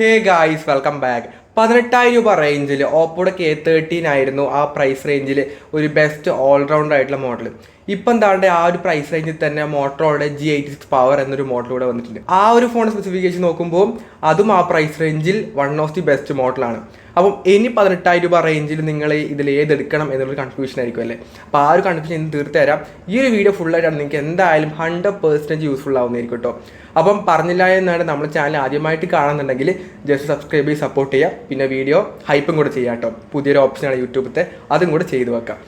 Hey guys, welcome back. 18,000 രൂപ റേഞ്ചിൽ ഓപ്പോയുടെ K13 ആയിരുന്നു ആ പ്രൈസ് റേഞ്ചിൽ ഒരു ബെസ്റ്റ് ഓൾറൗണ്ടർ ആയിട്ടുള്ള മോഡൽ. ഇപ്പം എന്താണ്ട് ആ ഒരു പ്രൈസ് റേഞ്ചിൽ തന്നെ മോട്ടോറോയുടെ G86 പവർ എന്നൊരു മോഡൽ കൂടെ വന്നിട്ടുണ്ട്. ആ ഒരു ഫോൺ സ്പെസിഫിക്കേഷൻ നോക്കുമ്പോൾ അതും ആ പ്രൈസ് റേഞ്ചിൽ വൺ ഓഫ് ദി ബെസ്റ്റ് മോഡലാണ്. അപ്പം ഇനി 18,000 രൂപ റേഞ്ചിൽ നിങ്ങൾ ഇതിൽ ഏതെടുക്കണം എന്നുള്ളൊരു കൺഫ്യൂഷൻ ആയിരിക്കും അല്ലേ. അപ്പോൾ ആ ഒരു കൺഫ്യൂഷൻ ഇന്ന് തീർത്ത് തരാം. ഈ ഒരു വീഡിയോ ഫുള്ളായിട്ടാണ് നിങ്ങൾക്ക് എന്തായാലും 100% യൂസ്ഫുൾ ആവുന്നതായിരിക്കും കേട്ടോ. അപ്പം പറഞ്ഞില്ല എന്നാണ് നമ്മുടെ ചാനൽ ആദ്യമായിട്ട് കാണുന്നുണ്ടെങ്കിൽ ജസ്റ്റ് സബ്സ്ക്രൈബ് ചെയ്ത് സപ്പോർട്ട് ചെയ്യുക. പിന്നെ വീഡിയോ ഹൈപ്പും കൂടെ ചെയ്യാം കേട്ടോ. പുതിയൊരു ഓപ്ഷനാണ് യൂട്യൂബത്തെ, അതും കൂടെ ചെയ്തു വെക്കാം.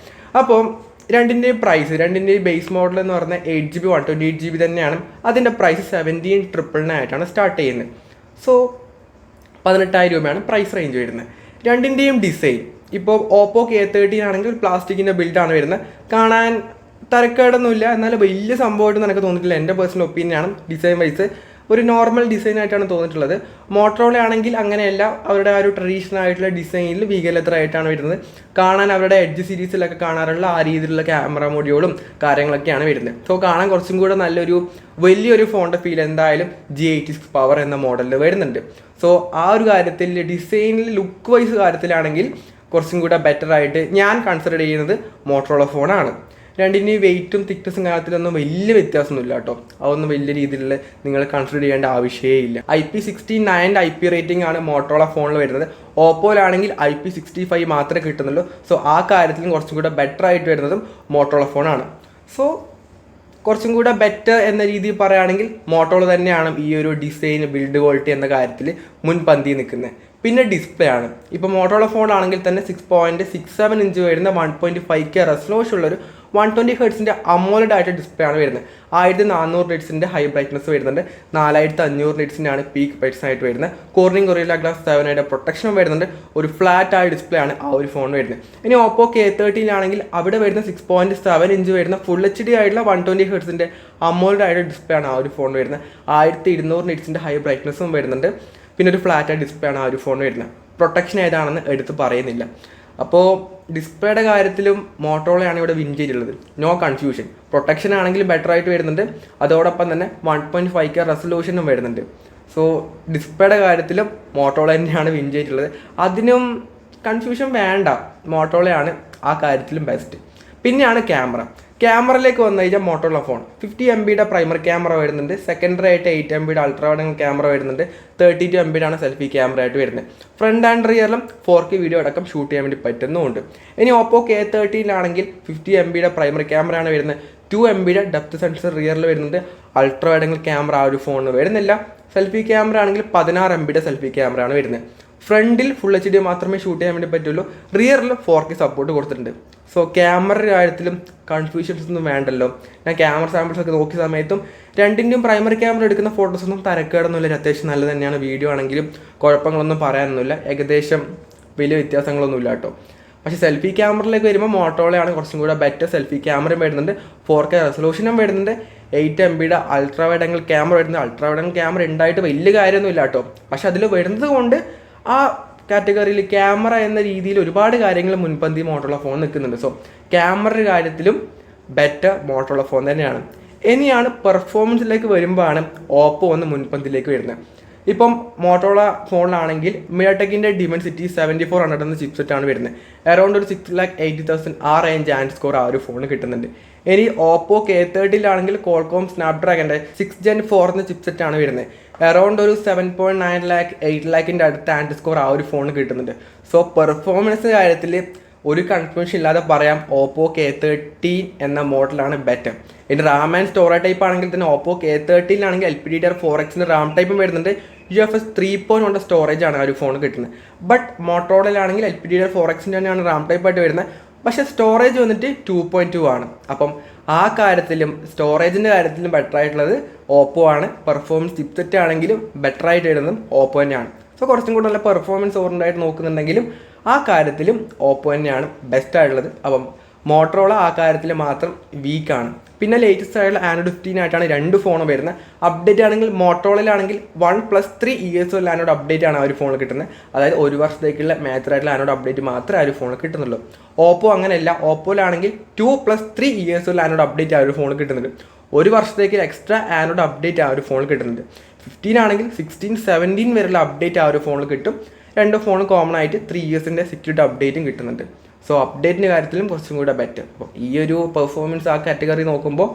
അപ്പോൾ രണ്ടിൻ്റെയും പ്രൈസ്, രണ്ടിൻ്റെയും ബേസ് മോഡൽ എന്ന് പറഞ്ഞാൽ 8GB 128GB തന്നെയാണ്. അതിൻ്റെ പ്രൈസ് 17,999 ആയിട്ടാണ് സ്റ്റാർട്ട് ചെയ്യുന്നത്. സോ 18,000 രൂപയാണ് പ്രൈസ് റേഞ്ച് വരുന്നത്. രണ്ടിൻ്റെയും ഡിസൈൻ ഇപ്പോൾ ഓപ്പോ K13 ആണെങ്കിൽ പ്ലാസ്റ്റിക്കിൻ്റെ ബിൽഡാണ് വരുന്നത്. കാണാൻ തരക്കേടൊന്നുമില്ല, എന്നാൽ വലിയ സംഭവമായിട്ട് എനിക്ക് തോന്നിയിട്ടില്ല. എൻ്റെ പേഴ്സണൽ ഒപ്പീനിയനാണ്. ഡിസൈൻ വൈസ് ഒരു നോർമൽ ഡിസൈൻ ആയിട്ടാണ് തോന്നിയിട്ടുള്ളത്. മോട്ടോറോള ആണെങ്കിൽ അങ്ങനെയല്ല, അവരുടെ ആ ഒരു ട്രഡീഷണൽ ആയിട്ടുള്ള ഡിസൈനിൽ വീഗലെത്ര ആയിട്ടാണ് വരുന്നത്. കാണാൻ അവരുടെ എഡ്ജ് സീരീസിലൊക്കെ കാണാറുള്ള ആ രീതിയിലുള്ള ക്യാമറ മൊഡ്യൂളും കാര്യങ്ങളൊക്കെയാണ് വരുന്നത്. സോ കാണാൻ കുറച്ചും കൂടെ നല്ലൊരു വലിയൊരു ഫോണിൻ്റെ ഫീൽ എന്തായാലും G86 പവർ എന്ന മോഡലിൽ വരുന്നുണ്ട്. സോ ആ ഒരു കാര്യത്തിൽ ഡിസൈനിൽ ലുക്ക് വൈസ് കാര്യത്തിലാണെങ്കിൽ കുറച്ചും കൂടെ ബെറ്റർ ആയിട്ട് ഞാൻ കൺസിഡർ ചെയ്യുന്നത് മോട്ടോറോള ഫോണാണ്. രണ്ടിൻ്റെയും വെയിറ്റും തിക്നെസ്സും കാര്യത്തിലൊന്നും വലിയ വ്യത്യാസമൊന്നുമില്ല കേട്ടോ. അതൊന്നും വലിയ രീതിയിലുള്ള നിങ്ങൾ കൺസിഡർ ചെയ്യേണ്ട ആവശ്യമേ ഇല്ല. IP69 IP റേറ്റിംഗ് ആണ് മോട്ടോറോള ഫോണിൽ വരുന്നത്. ഓപ്പോയിലാണെങ്കിൽ IP65 മാത്രമേ കിട്ടുന്നുള്ളൂ. സോ ആ കാര്യത്തിലും കുറച്ചും കൂടെ ബെറ്റർ ആയിട്ട് വരുന്നതും മോട്ടോറോള ഫോണാണ്. സോ കുറച്ചും കൂടെ ബെറ്റർ എന്ന രീതിയിൽ പറയുകയാണെങ്കിൽ മോട്ടോറോള തന്നെയാണ് ഈ ഒരു ഡിസൈൻ, ബിൽഡ് ക്വാളിറ്റി എന്ന കാര്യത്തിൽ മുൻപന്തി നിൽക്കുന്നത്. പിന്നെ ഡിസ്പ്ലേ ആണ്. ഇപ്പോൾ മോട്ടോറോള ഫോണാണെങ്കിൽ തന്നെ 6.67 ഇഞ്ച് വരുന്ന 1.5K റെസൊല്യൂഷൻ ഉള്ളൊരു 120 Hz അമോലഡ് ആയിട്ട് ഡിസ്പ്ലേ ആണ് വരുന്നത്. 1400 നിറ്റ്സിൻ്റെ ഹൈ ബ്രൈറ്റ്നസ് വരുന്നുണ്ട്. 4500 നിറ്റ്സിൻ്റെയാണ് പീക്ക് ബ്രൈറ്റ്നസ് ആയിട്ട് വരുന്നത്. കോർണിംഗ് ഗൊറില്ല ഗ്ലാസ് 7 പ്രൊട്ടക്ഷനും വരുന്നുണ്ട്. ഒരു ഫ്ലാറ്റ് ആയ ഡിസ്പ്ലേ ആണ് ആ ഒരു ഫോൺ വരുന്നത്. ഇനി ഓപ്പോ K13 ആണെങ്കിൽ അവിടെ വരുന്ന 6.7 ഇഞ്ച് വരുന്ന ഫുൾ HD ആയിട്ടുള്ള 120 Hz അമോലഡ് ആയിട്ട് ഡിസ്പ്ലേ ആണ് ആ ഒരു ഫോൺ വരുന്നത്. 1200 നിറ്റ്സിൻ്റെ ഹൈ ബ്രൈറ്റ്നസും വരുന്നുണ്ട്. പിന്നെ ഒരു ഫ്ലാറ്റ് ആയ ഡിസ്പ്ലേ ആണ് ആ ഒരു ഫോൺ വരുന്നത്. പ്രൊട്ടക്ഷൻ ഏതാണെന്ന് എടുത്ത് പറയുന്നില്ല. അപ്പോൾ ഡിസ്പ്ലേയുടെ കാര്യത്തിലും മോട്ടോറോളയാണ് ഇവിടെ വിൻ ചെയ്തിട്ടുള്ളത്. No confusion. പ്രൊട്ടക്ഷൻ ആണെങ്കിൽ ബെറ്റർ ആയിട്ട് വരുന്നുണ്ട്. അതോടൊപ്പം തന്നെ 1.5K റെസൊല്യൂഷനും വരുന്നുണ്ട്. സോ ഡിസ്പ്ലേയുടെ കാര്യത്തിലും മോട്ടോറോള തന്നെയാണ് വിൻ ചെയ്തിട്ടുള്ളത്. അതിനും കൺഫ്യൂഷൻ വേണ്ട, മോട്ടോറോളയാണ് ആ കാര്യത്തിലും ബെസ്റ്റ്. പിന്നെയാണ് ക്യാമറയിലേക്ക് വന്നു കഴിഞ്ഞാൽ Motorola phone 50 MB primary camera വരുന്നുണ്ട്. സെക്കൻഡറി ആയിട്ട് 8 MB അൾട്രാ വൈഡ് ക്യാമറ വരുന്നുണ്ട്. 32 MB സെൽഫി ക്യാമറ ആയിട്ട് വരുന്നത്. ഫ്രണ്ട് ആൻഡ് റിയറിലും 4K വീഡിയോ അടക്കം ഷൂട്ട് ചെയ്യാൻ വേണ്ടി പറ്റുന്നുമുണ്ട്. ഇനി ഓപ്പോ K13 ആണെങ്കിൽ 50 MB പ്രൈമറി ക്യാമറയാണ് വരുന്നത്. 2 MB ഡെപ്ത് സെൻസർ റിയറിൽ വരുന്നുണ്ട്. അൾട്രാ വൈഡ് ക്യാമറ ആ ഒരു ഫോണിന് വരുന്നില്ല. സെൽഫി ക്യാമറ ആണെങ്കിൽ 16 MB സെൽഫി ക്യാമറ ആണ് വരുന്നത്. ഫ്രണ്ടിൽ ഫുൾ HD മാത്രമേ ഷൂട്ട് ചെയ്യാൻ വേണ്ടി പറ്റുള്ളൂ. റിയറിൽ 4K സപ്പോർട്ട് കൊടുത്തിട്ടുണ്ട്. സോ ക്യാമറയുടെ കാര്യത്തിലും കൺഫ്യൂഷൻസ് ഒന്നും വേണ്ടല്ലോ. ഞാൻ ക്യാമറ സാമ്പിൾസ് ഒക്കെ നോക്കിയ സമയത്തും രണ്ടിൻ്റെയും പ്രൈമറി ക്യാമറ എടുക്കുന്ന ഫോട്ടോസൊന്നും തരക്കേടൊന്നുമില്ല. അത്യാവശ്യം നല്ല തന്നെയാണ്. വീഡിയോ ആണെങ്കിലും കുഴപ്പങ്ങളൊന്നും പറയാനൊന്നുമില്ല. ഏകദേശം വലിയ വ്യത്യാസങ്ങളൊന്നുമില്ല കേട്ടോ. പക്ഷേ സെൽഫി ക്യാമറയിലേക്ക് വരുമ്പോൾ മോട്ടോറോളയാണ് കുറച്ചും കൂടെ ബെറ്റർ. സെൽഫി ക്യാമറയും വരുന്നുണ്ട്. 4K റെസൊല്യൂഷനും വരുന്നുണ്ട്. 8 MB ultra wide angle camera വരുന്നത്. അൾട്രാ വൈഡ് ആംഗിൾ ക്യാമറ ഉണ്ടായിട്ട് വലിയ കാര്യമൊന്നുമില്ല കേട്ടോ. പക്ഷെ അതിൽ വരുന്നത് കൊണ്ട് ആ കാറ്റഗറിയിൽ ക്യാമറ എന്ന രീതിയിൽ ഒരുപാട് കാര്യങ്ങൾ മുൻപന്തി മോട്ടോറോള ഫോൺ നിൽക്കുന്നുണ്ട്. സോ ക്യാമറയുടെ കാര്യത്തിലും ബെറ്റർ മോട്ടോറോള ഫോൺ തന്നെയാണ്. ഇനിയാണ് പെർഫോമൻസിലേക്ക് വരുമ്പോഴാണ് ഓപ്പോ വന്ന് മുൻപന്തിയിലേക്ക് വരുന്നത്. ഇപ്പം മോട്ടോറോള ഫോണിലാണെങ്കിൽ മിഡടെക്കിൻ്റെ ഡിമെൻസിറ്റി 7400 എന്ന ചിപ്സെറ്റാണ് വരുന്നത്. അറൗണ്ട് ഒരു 6,80,000 ആ റേഞ്ച് ആൻഡ് സ്കോർ ആ ഒരു ഫോൺ കിട്ടുന്നുണ്ട്. ഇനി ഓപ്പോ K13 ആണെങ്കിൽ കോൾകോം സ്നാപ്ഡ്രാഗൻ്റെ 6 Gen 4 എന്ന ചിപ്സെറ്റാണ് വരുന്നത്. അറൗണ്ട് ഒരു 7.9 lakh 8 lakhിൻ്റെ അടുത്ത ആൻഡ് സ്കോർ ആ ഒരു ഫോൺ കിട്ടുന്നുണ്ട്. സോ പെർഫോമൻസ് കാര്യത്തിൽ ഒരു കൺഫ്യൂഷൻ ഇല്ലാതെ പറയാം, ഓപ്പോ K13 എന്ന മോഡലാണ് ബെറ്റർ. ഇനി റാം ആൻഡ് സ്റ്റോറേജ് ടൈപ്പ് ആണെങ്കിൽ തന്നെ ഓപ്പോ K13 ആണെങ്കിൽ LPDDR4X റാം ടൈപ്പും വരുന്നുണ്ട്. UFS 3.1 സ്റ്റോറേജ് ആണ് ആ ഒരു ഫോൺ കിട്ടുന്നത്. ബട്ട് മോട്ടോറോളയിലാണെങ്കിൽ LPDDR4X തന്നെയാണ് റാം ടൈപ്പ് ആയിട്ട് വരുന്നത്. പക്ഷേ സ്റ്റോറേജ് വന്നിട്ട് 2.2 ആണ്. അപ്പം ആ കാര്യത്തിലും സ്റ്റോറേജിൻ്റെ കാര്യത്തിലും ബെറ്റർ ആയിട്ടുള്ളത് ഓപ്പോ ആണ്. പെർഫോമൻസ് ചിപ്സെറ്റ് ആണെങ്കിലും ബെറ്റർ ആയിട്ട് വരുന്നതും ഓപ്പോ തന്നെയാണ്. സോ കുറച്ചും കൂടെ നല്ല പെർഫോമൻസ് ഓറിയൻ്റായിട്ട് നോക്കുന്നുണ്ടെങ്കിലും ആ കാര്യത്തിലും ഓപ്പോ തന്നെയാണ് ബെസ്റ്റ് ആയിട്ടുള്ളത്. അപ്പം മോട്ടോറോള ആ കാര്യത്തിൽ മാത്രം വീക്കാണ്. പിന്നെ ലേറ്റസ്റ്റ് ആയിട്ടുള്ള ആൻഡ്രോയിഡ് 15 ആയിട്ടാണ് രണ്ട് ഫോണും വരുന്നത്. അപ്ഡേറ്റ് ആണെങ്കിൽ മോട്ടോറോളയിലാണെങ്കിൽ 1+3 years ആൻഡ്രോയിഡ് അപ്ഡേറ്റ് ആണ് ആ ഒരു ഫോണിൽ കിട്ടുന്നത്. അതായത് ഒരു വർഷത്തേക്കുള്ള മേജറായിട്ടുള്ള ആൻഡ്രോയിഡ് അപ്ഡേറ്റ് മാത്രമേ ആ ഒരു ഫോണിൽ കിട്ടുന്നുള്ളൂ. ഓപ്പോ അങ്ങനെയല്ല. ഓപ്പോയിലാണെങ്കിൽ 2+3 years ആൻഡ്രോയിഡ് അപ്ഡേറ്റ് ആ ഒരു ഫോണിൽ കിട്ടുന്നുണ്ട്. ഒരു വർഷത്തേക്ക് എക്സ്ട്രാ ആൻഡ്രോയിഡ് അപ്ഡേറ്റ് ആ ഒരു ഫോണിൽ കിട്ടുന്നുണ്ട്. 15 ആണെങ്കിൽ 16, 17 വരെയുള്ള അപ്ഡേറ്റ് ആ ഒരു ഫോണിൽ കിട്ടും. രണ്ട് ഫോണും കോമൺ ആയിട്ട് 3 ഇയേഴ്സിൻ്റെ സെക്യൂരിറ്റി അപ്ഡേറ്റും കിട്ടുന്നുണ്ട്. സോ അപ്ഡേറ്റിൻ്റെ കാര്യത്തിലും കുറച്ചും കൂടെ ബെറ്റർ. അപ്പോൾ ഈ ഒരു പെർഫോമൻസ് ആ കാറ്റഗറി നോക്കുമ്പോൾ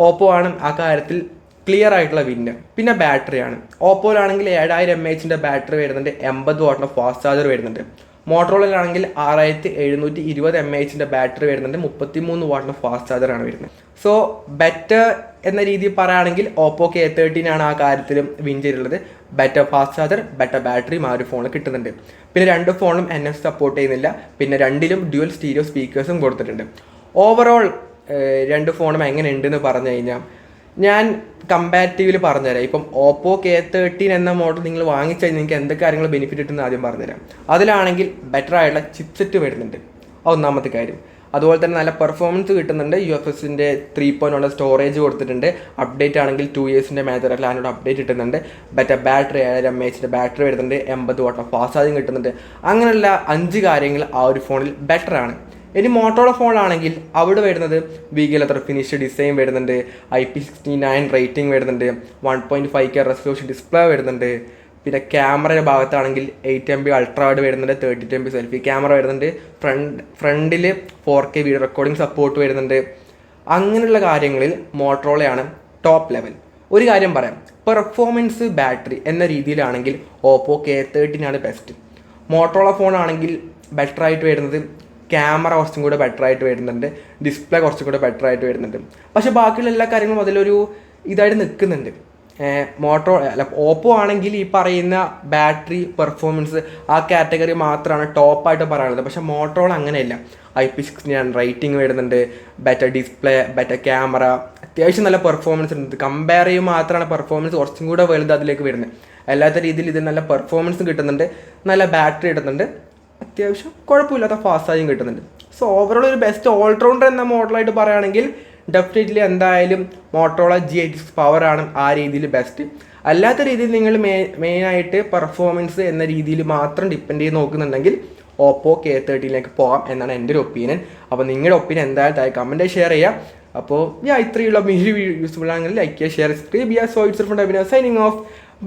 ഓപ്പോ ആണ് ആ കാര്യത്തിൽ ക്ലിയർ ആയിട്ടുള്ള വിന്നർ. പിന്നെ ബാറ്ററിയാണ്. ഓപ്പോയിലാണെങ്കിൽ 7000 mAh ബാറ്ററി വരുന്നുണ്ട്, 80 വാട്ടിൻ്റെ ഫാസ്റ്റ് ചാർജർ വരുന്നുണ്ട്. മോട്ടറോളയിലാണെങ്കിൽ 6720 mAh ബാറ്ററി വരുന്നുണ്ട്, 33 വാട്ടിൻ്റെ ഫാസ്റ്റ് ചാർജറാണ് വരുന്നത്. സോ ബെറ്റർ എന്ന രീതിയിൽ പറയുകയാണെങ്കിൽ ഓപ്പോ K13 ആണ് ആ കാര്യത്തിലും വിൻ ചെയ്തിട്ടുള്ളത്. ബെറ്റർ ഫാസ്റ്റ് ചാർജർ, ബെറ്റർ ബാറ്ററിയും ആ ഒരു ഫോണിൽ കിട്ടുന്നുണ്ട്. പിന്നെ രണ്ട് ഫോണും NFC സപ്പോർട്ട് ചെയ്യുന്നില്ല. പിന്നെ രണ്ടിലും ഡ്യുവൽ സ്റ്റീരിയോ സ്പീക്കേഴ്സും കൊടുത്തിട്ടുണ്ട്. ഓവറോൾ രണ്ട് ഫോണും എങ്ങനെ ഉണ്ടെന്ന് പറഞ്ഞു കഴിഞ്ഞാൽ ഞാൻ കമ്പാരിറ്റീവ്ലി പറഞ്ഞുതരാം. ഇപ്പം ഓപ്പോ K13 എന്ന മോഡൽ നിങ്ങൾ വാങ്ങിച്ചു കഴിഞ്ഞാൽ നിങ്ങൾക്ക് എന്തൊക്കെ കാര്യങ്ങൾ ബെനിഫിറ്റ് കിട്ടുമെന്ന് ആദ്യം പറഞ്ഞുതരാം. അതിലാണെങ്കിൽ ബെറ്റർ ആയിട്ടുള്ള ചിപ്സെറ്റ് വരുന്നുണ്ട്, ഒന്നാമത്തെ കാര്യം. അതുപോലെ തന്നെ നല്ല പെർഫോമൻസ് കിട്ടുന്നുണ്ട്. UFSൻ്റെ 3.1 സ്റ്റോറേജ് കൊടുത്തിട്ടുണ്ട്. അപ്ഡേറ്റ് ആണെങ്കിൽ 2 ഇയേഴ്സിൻ്റെ മേജറല്ല അതിനോട് അപ്ഡേറ്റ് കിട്ടുന്നുണ്ട്. ബെറ്റർ ബാറ്ററി 7000 mAh ബാറ്ററി വരുന്നുണ്ട്, 80 വാട്ട് ഫാസ്റ്റ് ചാർജിങ് കിട്ടുന്നുണ്ട്. അങ്ങനെയുള്ള 5 കാര്യങ്ങൾ ആ ഒരു ഫോണിൽ ബെറ്ററാണ്. ഇനി മോട്ടോറോള ഫോണിലാണെങ്കിൽ അവിടെ വരുന്നത് വീഗൽ അത്ര ഫിനിഷ് ഡിസൈൻ വരുന്നുണ്ട്, IP69 റേറ്റിംഗ് വരുന്നുണ്ട്, 1.5K റെസൊല്യൂഷൻ ഡിസ്പ്ലേ വരുന്നുണ്ട്. പിന്നെ ക്യാമറയുടെ ഭാഗത്താണെങ്കിൽ 8MP അൾട്രാ വൈഡ് വരുന്നുണ്ട്, 32MP സെൽഫി ക്യാമറ വരുന്നുണ്ട്, ഫ്രണ്ടിൽ 4K വീഡിയോ റെക്കോർഡിംഗ് സപ്പോർട്ട് വരുന്നുണ്ട്. അങ്ങനെയുള്ള കാര്യങ്ങളിൽ മോട്ടോറോളയാണ് ടോപ്പ് ലെവൽ. ഒരു കാര്യം പറയാം, പെർഫോമൻസ് ബാറ്ററി എന്ന രീതിയിലാണെങ്കിൽ ഓപ്പോ K13 ആണ് ബെസ്റ്റ്. മോട്ടോറോള ഫോണാണെങ്കിൽ ബെറ്റർ ആയിട്ട് വരുന്നത് ക്യാമറ കുറച്ചും കൂടെ ബെറ്റർ ആയിട്ട് വരുന്നുണ്ട്, ഡിസ്പ്ലേ കുറച്ചും കൂടെ ബെറ്റർ ആയിട്ട് വരുന്നുണ്ട്. പക്ഷേ ബാക്കിയുള്ള എല്ലാ കാര്യങ്ങളും അതിലൊരു ഇതായിട്ട് നിൽക്കുന്നുണ്ട്. ഓപ്പോ ആണെങ്കിൽ ഈ പറയുന്ന ബാറ്ററി പെർഫോമൻസ് ആ കാറ്റഗറി മാത്രമാണ് ടോപ്പായിട്ട് പറയാനുള്ളത്. പക്ഷേ മോട്ടോറോള അങ്ങനെയല്ല. IP69 റേറ്റിംഗ് വരുന്നുണ്ട്, ബെറ്റർ ഡിസ്പ്ലേ, ബെറ്റർ ക്യാമറ, അത്യാവശ്യം നല്ല പെർഫോമൻസ് ഉണ്ട്. കമ്പയർ ചെയ്യുമ്പോൾ മാത്രമാണ് പെർഫോമൻസ് കുറച്ചും കൂടെ വലുത് അതിലേക്ക് വരുന്നത്. അല്ലാത്ത രീതിയിൽ ഇത് നല്ല പെർഫോമൻസ് കിട്ടുന്നുണ്ട്, നല്ല ബാറ്ററി കിട്ടുന്നുണ്ട്, അത്യാവശ്യം കുഴപ്പമില്ലാത്ത ഫാസ്റ്റ് ചാർജിങ് കിട്ടുന്നുണ്ട്. സോ ഓവറോൾ ഒരു ബെസ്റ്റ് ഓൾറൗണ്ടർ എന്ന മോഡലായിട്ട് പറയുകയാണെങ്കിൽ ഡെഫിനറ്റ്ലി എന്തായാലും മോട്ടോറോള G86 പവറാണ് ആ രീതിയിൽ ബെസ്റ്റ്. അല്ലാത്ത രീതിയിൽ നിങ്ങൾ മെയിനായിട്ട് പെർഫോമൻസ് എന്ന രീതിയിൽ മാത്രം ഡിപ്പെൻഡ് ചെയ്ത് നോക്കുന്നുണ്ടെങ്കിൽ ഓപ്പോ K13 പോകാം എന്നാണ് എൻ്റെ ഒരു ഒപ്പീനിയൻ. അപ്പോൾ നിങ്ങളുടെ ഒപ്പീനിയൻ എന്തായാലും താഴെ കമൻറ്റ് ഷെയർ ചെയ്യാം. അപ്പോൾ ഇത്രയുള്ള വീഡിയോ യൂസ്ഫുൾ ആണെങ്കിൽ ലൈക്ക് ചെയ്യുക, ഷെയർ, സബ്സ്ക്രൈബ് ചെയ്യുക. So it's from Abhinav signing off.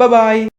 By.